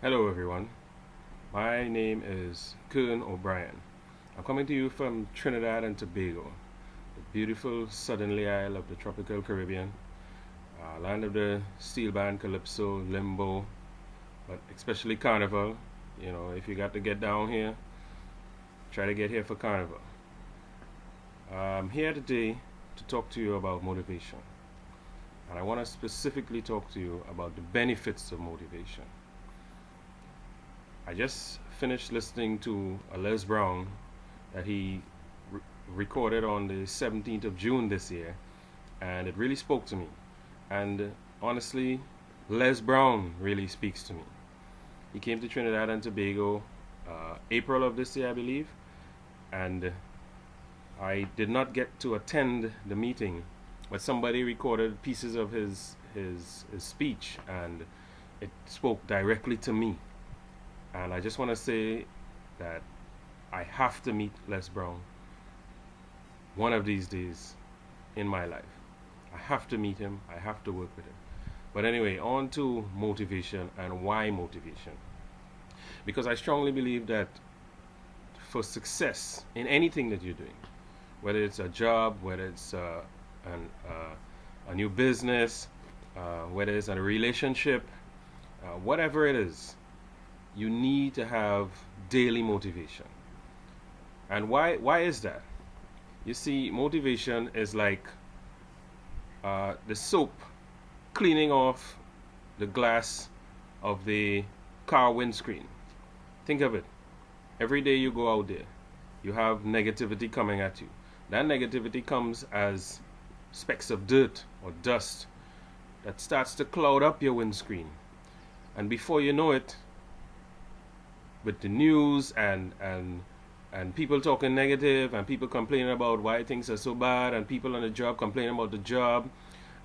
Hello everyone, my name is Kean O'Brien. I'm coming to you from Trinidad and Tobago, the beautiful southerly isle of the tropical Caribbean, land of the steel band, calypso, limbo, but especially carnival. You know, if you got to get down here, try to get here for carnival. I'm here today to talk to you about motivation, and I want to specifically talk to you about the benefits of motivation. I just finished listening to a Les Brown that he re- recorded on the 17th of June this year, and it really spoke to me. And honestly, Les Brown really speaks to me. He came to Trinidad and Tobago April of this year, I believe, and I did not get to attend the meeting, but somebody recorded pieces of his speech, and it spoke directly to me. And I just want to say that I have to meet Les Brown one of these days in my life. I have to meet him. I have to work with him. But anyway, on to motivation and why motivation. Because I strongly believe that for success in anything that you're doing, whether it's a job, whether it's a new business, whether it's a relationship, whatever it is, you need to have daily motivation. And why is that? You see, motivation is like the soap cleaning off the glass of the car windscreen. Think of it. Every day you go out there, you have negativity coming at you. That negativity comes as specks of dirt or dust that starts to cloud up your windscreen. And before you know it, with the news and people talking negative and people complaining about why things are so bad and people on the job complaining about the job,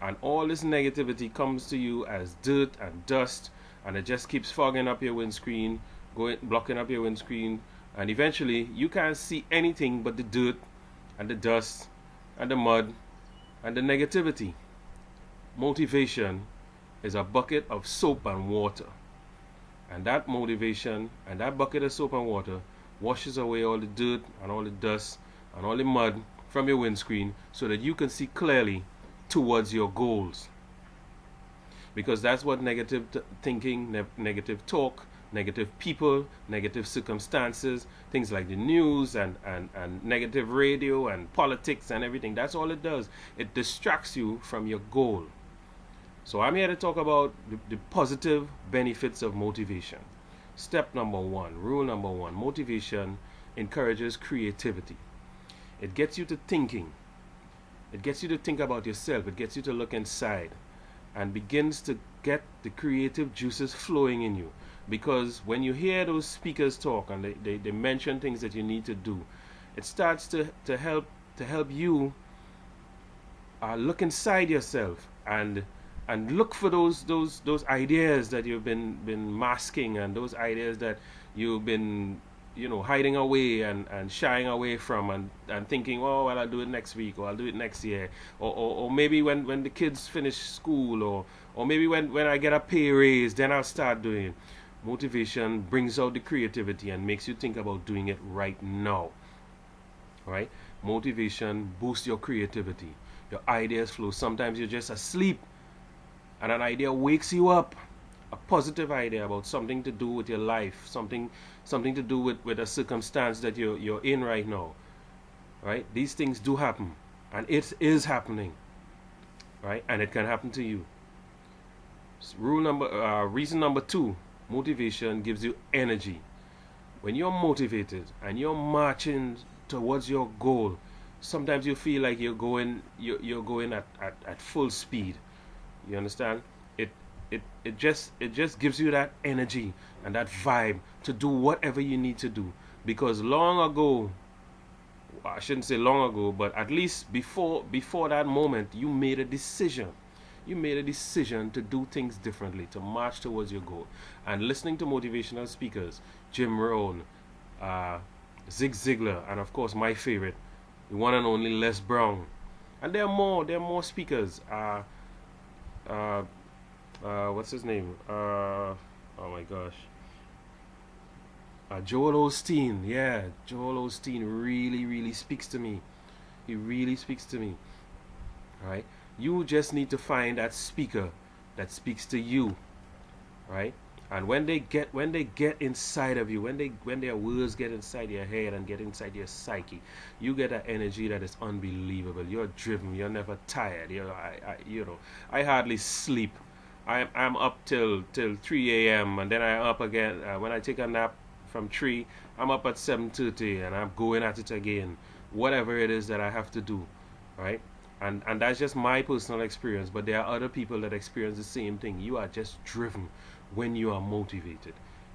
and all this negativity comes to you as dirt and dust, and it just keeps fogging up your windscreen, going blocking up your windscreen, and eventually you can't see anything but the dirt and the dust and the mud and the negativity. Motivation is a bucket of soap and water. And that motivation and that bucket of soap and water washes away all the dirt and all the dust and all the mud from your windscreen so that you can see clearly towards your goals. Because that's what negative thinking, negative talk, negative people, negative circumstances, things like the news and negative radio and politics and everything, that's all it does. It distracts you from your goal. So I'm here to talk about the positive benefits of motivation. Step number one, rule number one, motivation encourages creativity. It gets you to thinking. It gets you to think about yourself. It gets you to look inside and begins to get the creative juices flowing in you. Because when you hear those speakers talk and they mention things that you need to do, it starts to help you look inside yourself and look for those ideas that you've been masking, and those ideas that you've been hiding away and shying away from, and thinking, oh well, I'll do it next week, or I'll do it next year, or maybe when the kids finish school, or maybe when I get a pay raise, then I'll start doing it. Motivation brings out the creativity and makes you think about doing it right now. Right? Motivation boosts your creativity. Your ideas flow. Sometimes you're just asleep and an idea wakes you up, a positive idea about something to do with your life, something to do with a circumstance that you're in right now. Right? These things do happen, and it is happening. Right? And it can happen to you. Reason number two: motivation gives you energy. When you're motivated and you're marching towards your goal, sometimes you feel like you're going at full speed. You understand? It just gives you that energy and that vibe to do whatever you need to do. Because long ago, I shouldn't say long ago, but at least before that moment, you made a decision. You made a decision to do things differently, to march towards your goal. And listening to motivational speakers, Jim Rohn, uh, Zig Ziglar, and of course my favorite, the one and only Les Brown. And there are more speakers. Uh, what's his name? Oh my gosh. Joel Osteen, yeah, Joel Osteen really, really speaks to me. He really speaks to me, right? You just need to find that speaker that speaks to you, right? And when they get inside of you, when their words get inside your head and get inside your psyche, you get an energy that is unbelievable. You're driven. You're never tired. I hardly sleep. I'm up till 3 a.m. and then I'm up again. When I take a nap from 3, I'm up at 7:30 and I'm going at it again. Whatever it is that I have to do, right? And that's just my personal experience, but there are other people that experience the same thing. You are just driven when you are motivated.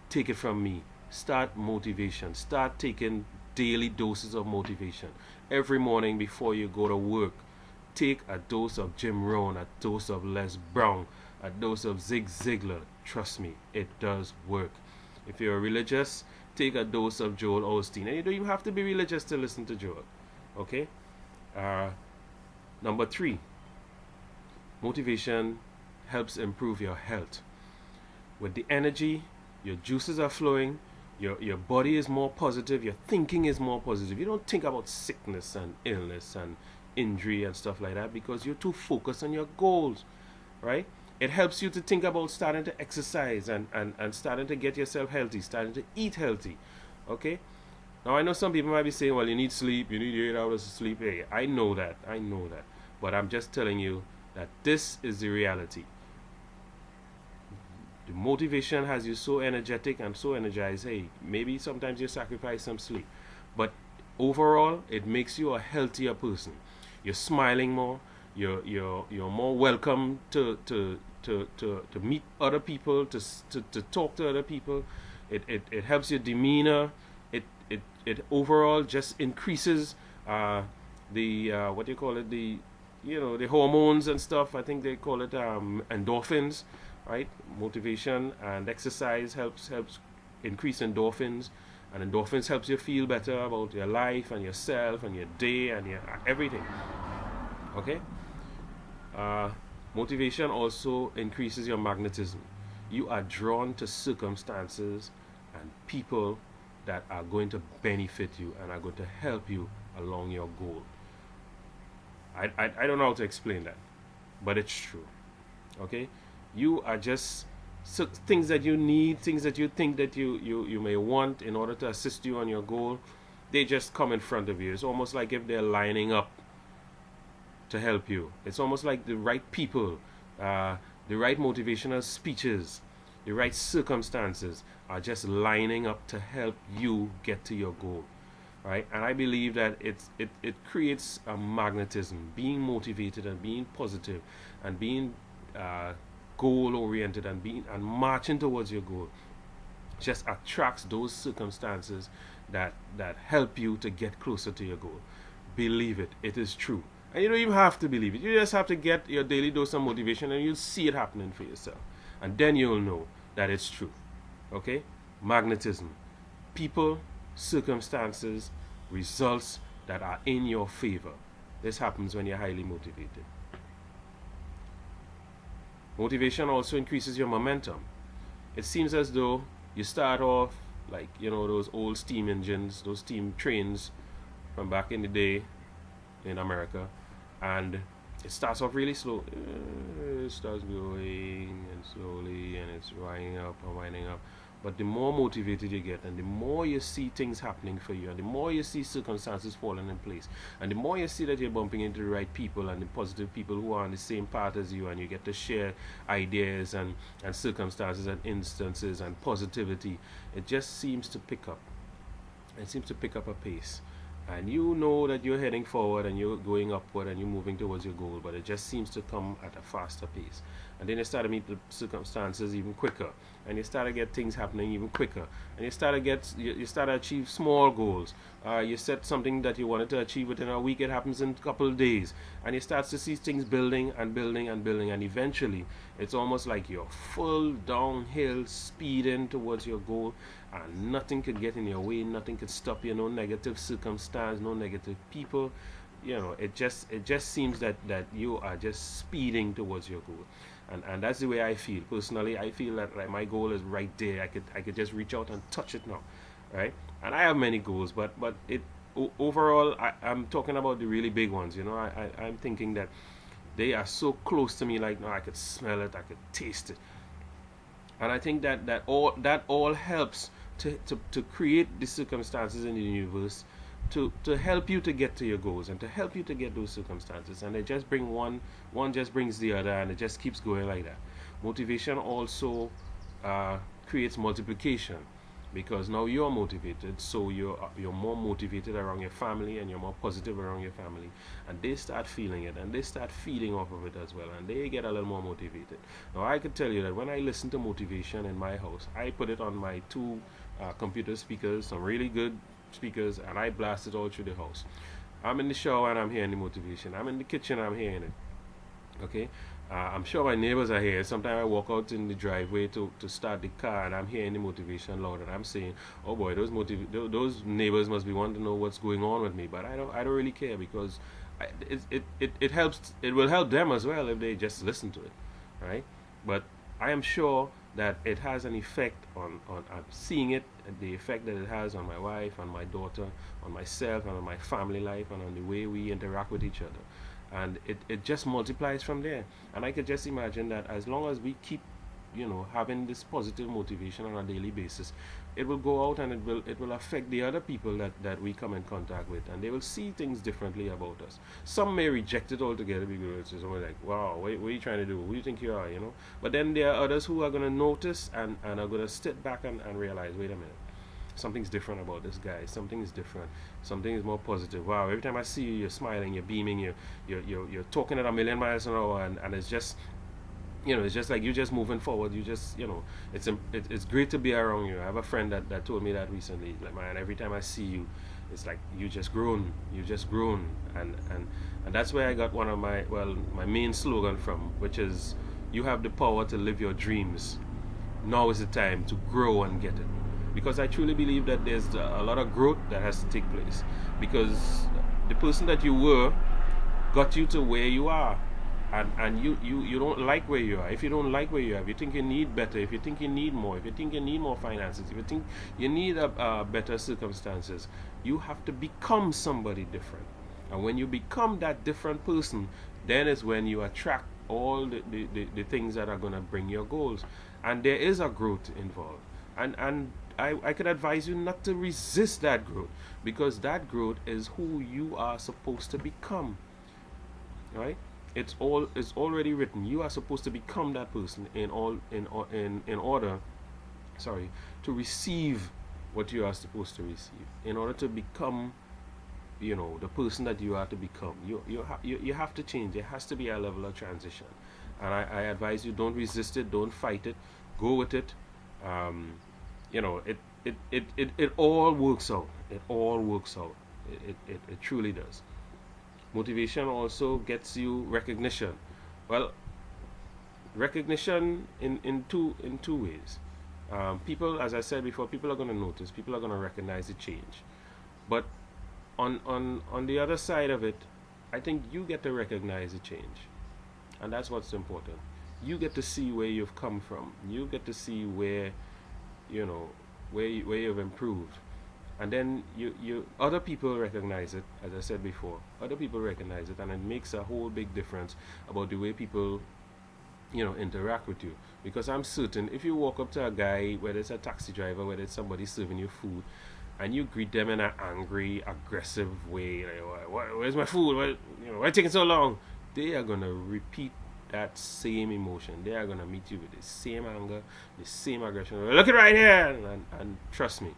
Take it from me. Start motivation. Start taking daily doses of motivation. Every morning before you go to work, take a dose of Jim Rohn, a dose of Les Brown, a dose of Zig Ziglar. Trust me, it does work. If you're religious, take a dose of Joel Osteen. And you don't even have to be religious to listen to Joel. Okay? Uh, Number 3, motivation helps improve your health. With the energy, your juices are flowing, your body is more positive, your thinking is more positive. You don't think about sickness and illness and injury and stuff like that because you're too focused on your goals, right? It helps you to think about starting to exercise and starting to get yourself healthy, starting to eat healthy, okay? Now I know some people might be saying, well, you need sleep, you need 8 hours of sleep. Hey, I know that. But I'm just telling you that this is the reality. The motivation has you so energetic and so energized. Hey, maybe sometimes you sacrifice some sleep. But overall, it makes you a healthier person. You're smiling more. You're more welcome to meet other people, to talk to other people. It helps your demeanor. It overall just increases the what do you call it, the hormones and stuff. I think they call it endorphins, right? Motivation and exercise helps increase endorphins, and endorphins helps you feel better about your life and yourself and your day and your everything. Okay. Motivation also increases your magnetism. You are drawn to circumstances and people that are going to benefit you and are going to help you along your goal. I don't know how to explain that, but it's true. Okay? You are just things that you need, things that you think that you may want in order to assist you on your goal. They just come in front of you. It's almost like if they're lining up to help you. It's almost like the right people, the right motivational speeches, the right circumstances are just lining up to help you get to your goal, right? And I believe that it creates a magnetism. Being motivated and being positive and being goal oriented and marching towards your goal just attracts those circumstances that help you to get closer to your goal. Believe it, it is true. And you don't even have to believe it. You just have to get your daily dose of motivation and you'll see it happening for yourself. And then you'll know that it's true. Okay? Magnetism. People, circumstances, results that are in your favor. This happens when you're highly motivated. Motivation also increases your momentum. It seems as though you start off like, those old steam engines, those steam trains from back in the day in America, and it starts off really slow. It starts going and slowly, and it's winding up and winding up. But the more motivated you get, and the more you see things happening for you, and the more you see circumstances falling in place, and the more you see that you're bumping into the right people and the positive people who are on the same path as you, and you get to share ideas and circumstances and instances and positivity, it just seems to pick up. It seems to pick up a pace. And you know that you're heading forward and you're going upward and you're moving towards your goal, but it just seems to come at a faster pace. And then you start to meet the circumstances even quicker, and you start to get things happening even quicker, and you start to achieve small goals. You set something that you wanted to achieve within a week, it happens in a couple of days, and you start to see things building and building and building, and eventually it's almost like you're full downhill speeding towards your goal, and nothing could get in your way, nothing could stop you, no negative circumstance, no negative people. It just seems that you are just speeding towards your goal. And that's the way I feel personally. I feel that like my goal is right there. I could just reach out and touch it now, right? And I have many goals, but overall, I'm talking about the really big ones. I'm thinking that they are so close to me. Like, no, I could smell it, I could taste it, and I think that all helps to create the circumstances in the universe to help you to get to your goals and to help you to get those circumstances, and they just bring one just brings the other, and it just keeps going like that. Motivation also uh, creates multiplication, because now you're motivated, so you're more motivated around your family, and you're more positive around your family, and they start feeling it, and they start feeding off of it as well, and they get a little more motivated. Now I can tell you that when I listen to motivation in my house, I put it on my two computer speakers, some really good speakers, and I blast it all through the house. I'm in the shower and I'm hearing the motivation. I'm in the kitchen, I'm hearing it. Okay. I'm sure my neighbors are here. Sometimes I walk out in the driveway to start the car, and I'm hearing the motivation loud, and I'm saying, "Oh boy, those neighbors must be wanting to know what's going on with me." But I don't really care, because it helps. It will help them as well if they just listen to it, right? But I am sure that it has an effect on I'm seeing it, the effect that it has on my wife, on my daughter, on myself, and on my family life, and on the way we interact with each other, and it just multiplies from there. And I could just imagine that as long as we keep having this positive motivation on a daily basis, it will go out, and it will affect the other people that we come in contact with, and they will see things differently about us. Some may reject it altogether, because it's always like, wow, what are you trying to do, who do you think you are. But then there are others who are going to notice, and are going to sit back and realize, wait a minute, something's different about this guy. Something is different. Something is more positive. Wow! Every time I see you, you're smiling, you're beaming, you're talking at a million miles an hour, and it's just it's just like you're just moving forward. You just it's great to be around you. I have a friend that told me that recently. Like, man, every time I see you, it's like you just grown, and that's where I got one of my main slogan from, which is, you have the power to live your dreams. Now is the time to grow and get it, because I truly believe that there's a lot of growth that has to take place, because the person that you were got you to where you are, and you don't like where you are. If you don't like where you are, if you think you need better, if you think you need more, if you think you need more finances, if you think you need better circumstances, you have to become somebody different. And when you become that different person, then is when you attract all the things that are going to bring your goals. And there is a growth involved, and I could advise you not to resist that growth, because that growth is who you are supposed to become, right? It's already written. You are supposed to become that person in order, sorry, to receive what you are supposed to receive. In order to become, the person that you are to become, you have to change. There has to be a level of transition, and I advise you, don't resist it, don't fight it, go with it. um, it all works out. It all works out. It truly does. Motivation also gets you recognition. Well, recognition in two ways. People, as I said before, people are going to notice. People are going to recognize the change. But on the other side of it, I think you get to recognize the change, and that's what's important. You get to see where you've come from. You get to see where you know where you've improved, and then you other people recognize it. As I said before, other people recognize it, and it makes a whole big difference about the way people interact with you. Because I'm certain, if you walk up to a guy, whether it's a taxi driver, whether it's somebody serving you food, and you greet them in an angry, aggressive way, like, where's my food, why taking so long, they are going to repeat that same emotion. They are going to meet you with the same anger, the same aggression. Look it right here, and trust me,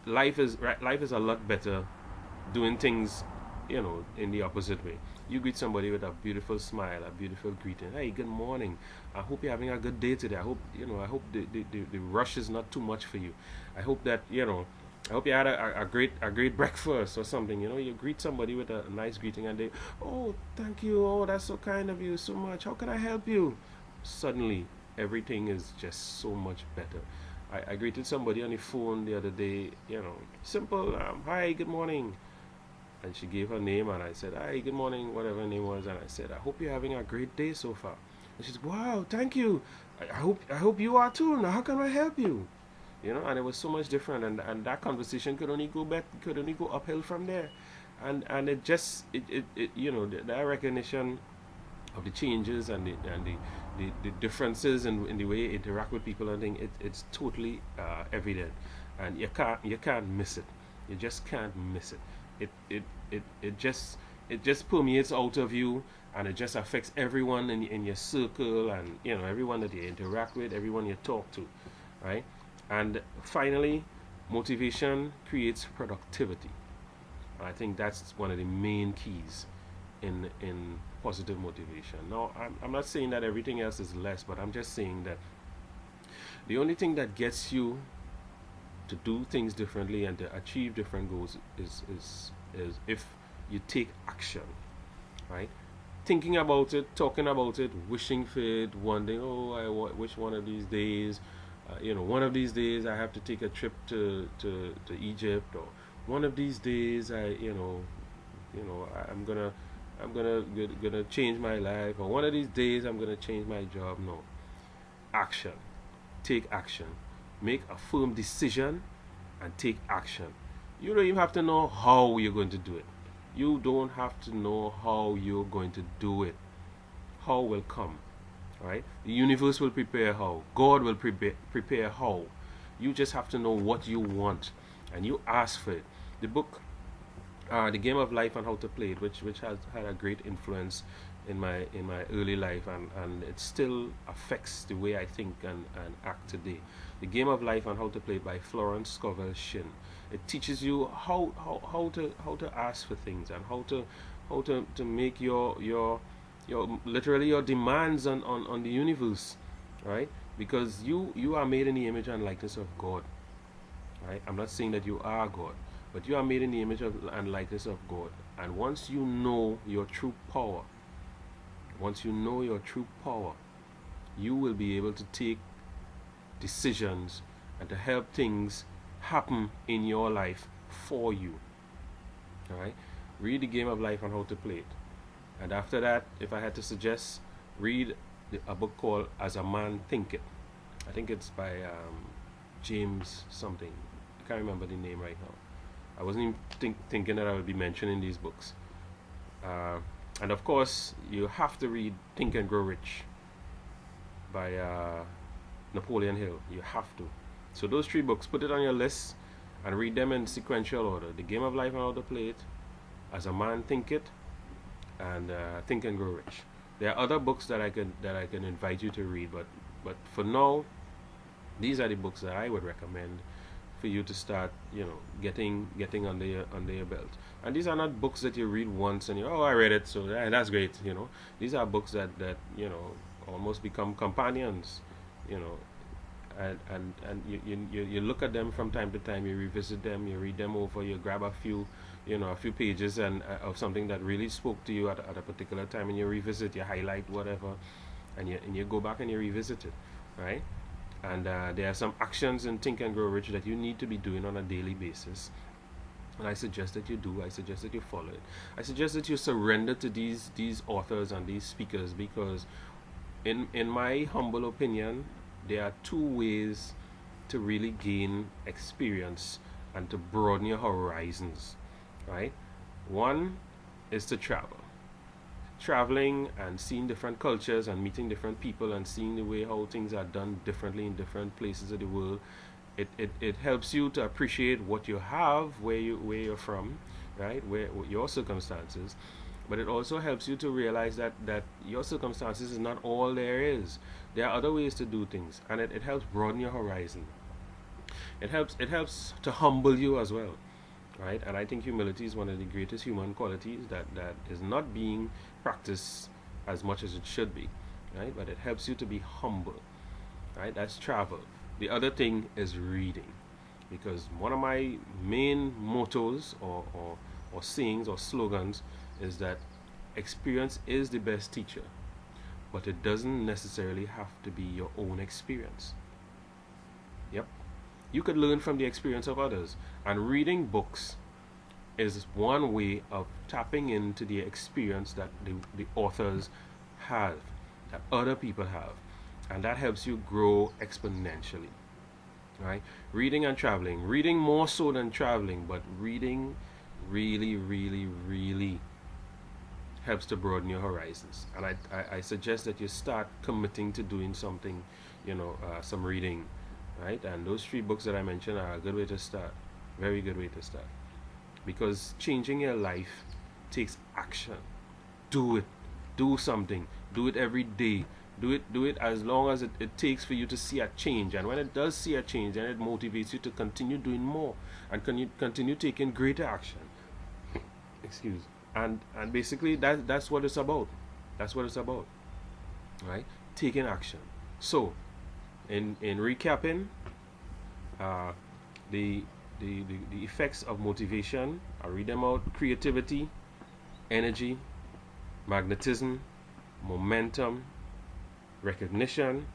life is a lot better doing things, in the opposite way. You greet somebody with a beautiful smile, a beautiful greeting. Hey, good morning. I hope you're having a good day today. I hope the rush is not too much for you. I hope that, I hope you had a great breakfast or something. You greet somebody with a nice greeting, and they, oh, thank you. Oh, that's so kind of you, so much. How can I help you? Suddenly, everything is just so much better. I greeted somebody on the phone the other day, simple, hi, good morning. And she gave her name, and I said, hi, good morning, whatever her name was. And I said, I hope you're having a great day so far. And she said, wow, thank you. I hope you are too. Now, how can I help you? And it was so much different, and that conversation could only go uphill from there. And it just it that recognition of the changes and the differences in the way you interact with people and things, it's totally evident, and you can't miss it. You just can't miss it. It just permeates out of you, and it just affects everyone in your circle, and everyone that you interact with, everyone you talk to, right? And finally, motivation creates productivity. I think that's one of the main keys in positive motivation. Now, I'm not saying that everything else is less, but I'm just saying that the only thing that gets you to do things differently and to achieve different goals is if you take action, right? Thinking about it, talking about it, wishing for it, wondering, oh, wish one of these days, one of these days I have to take a trip to Egypt, or one of these days I'm gonna change my life, or one of these days I'm gonna change my job. No, action. Take action. Make a firm decision and take action. You don't even have to know how you're going to do it. You don't have to know how you're going to do it. How will come, right? The universe will prepare how. God will prepare how. You just have to know what you want, and you ask for it. The book, The Game of Life and How to Play It, which has had a great influence in my early life, and it still affects the way I think and act today. The Game of Life and How to Play It by Florence Scovel Shinn. It teaches you how to ask for things, and how to make your literally your demands on the universe, right? Because you are made in the image and likeness of God, right? I'm not saying that you are God, but you are made in the image and likeness of God. And once you know your true power, you will be able to take decisions and to help things happen in your life for you. All right? Read The Game of Life and How to Play It. And after that, if I had to suggest, read a book called As a Man Thinketh. I think it's by James something. I can't remember the name right now. I wasn't even thinking that I would be mentioning these books. And of course, you have to read Think and Grow Rich by Napoleon Hill. You have to. So those three books, put it on your list and read them in sequential order. The Game of Life and How to Play It, As a Man Thinketh, and Think and Grow Rich. There are other books that I can invite you to read, but for now, these are the books that I would recommend for you to start, getting under your belt. And these are not books that you read once and I read it, so that's great. These are books that almost become companions, and you look at them from time to time. You revisit them, you read them over, you grab a few pages and of something that really spoke to you at a particular time, and you revisit, you highlight whatever, and you go back and you revisit it, right? And there are some actions in Think and Grow Rich that you need to be doing on a daily basis. And I suggest that you do. I suggest that you follow it. I suggest that you surrender to these authors and these speakers, because in my humble opinion, there are two ways to really gain experience and to broaden your horizons, right? One is to travel. Traveling and seeing different cultures and meeting different people and seeing the way how things are done differently in different places of the world, it helps you to appreciate what you have, where you're from, right? Where your circumstances, but it also helps you to realize that your circumstances is not all there is. There are other ways to do things, and it helps broaden your horizon. It helps to humble you as well, right? And I think humility is one of the greatest human qualities that is not being practiced as much as it should be, right? But it helps you to be humble, right? That's travel. The other thing is reading, because one of my main mottos or sayings or slogans is that experience is the best teacher, but it doesn't necessarily have to be your own experience. Yep. You could learn from the experience of others, and reading books is one way of tapping into the experience that the authors have, that other people have, and that helps you grow exponentially. right? Reading and traveling. Reading more so than traveling, but reading really, really, really helps to broaden your horizons. And I suggest that you start committing to doing something, some reading, right? And those 3 books that I mentioned are a good way to start. Very good way to start. Because changing your life takes action. Do it. Do something. Do it every day. Do it as long as it takes for you to see a change. And when it does see a change, then it motivates you to continue doing more and continue taking greater action. Excuse. And basically that's what it's about. That's what it's about. Right? Taking action. So, in recapping, uh, the, the effects of motivation, I'll read them out: creativity, energy, magnetism, momentum, recognition,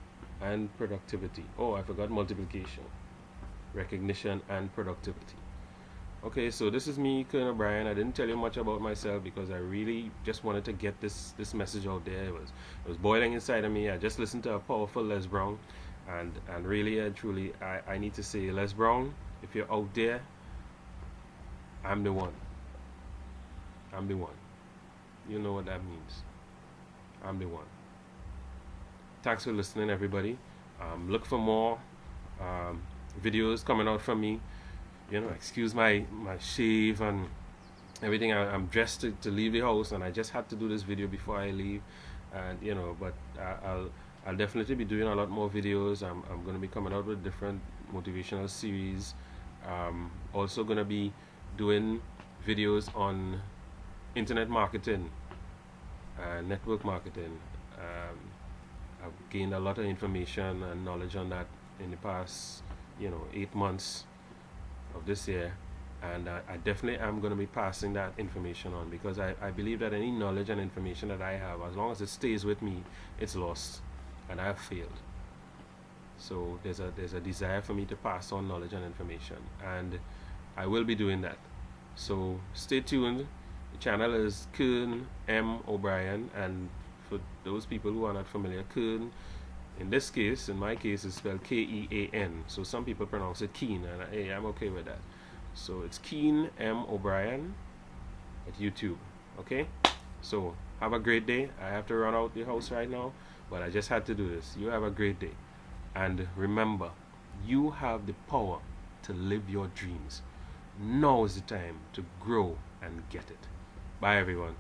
and productivity. Oh, I forgot multiplication. Recognition and productivity. Okay, so this is me, Kean O'Brien. I didn't tell you much about myself because I really just wanted to get this message out there. It was boiling inside of me. I just listened to a powerful Les Brown, and really and truly, I need to say, Les Brown, if you're out there, I'm the one. I'm the one. You know what that means. I'm the one. Thanks for listening, everybody. Look for more videos coming out from me. Excuse my shave and everything. I'm dressed to leave the house, and I just had to do this video before I leave. And but I'll definitely be doing a lot more videos. I'm going to be coming out with different motivational series. Also going to be doing videos on internet marketing and network marketing. I've gained a lot of information and knowledge on that in the past 8 months of this year, and I definitely am going to be passing that information on, because I believe that any knowledge and information that I have, as long as it stays with me, it's lost, and I have failed. So there's a desire for me to pass on knowledge and information, and I will be doing that. So stay tuned. The channel is Kean M. O'Brien, and for those people who are not familiar, Kean, in my case, is spelled Kean. So some people pronounce it Kean, and hey, I'm okay with that. So it's Kean M. O'Brien at YouTube. Okay? So have a great day. I have to run out the house right now, but I just had to do this. You have a great day. And remember, you have the power to live your dreams. Now is the time to grow and get it. Bye, everyone.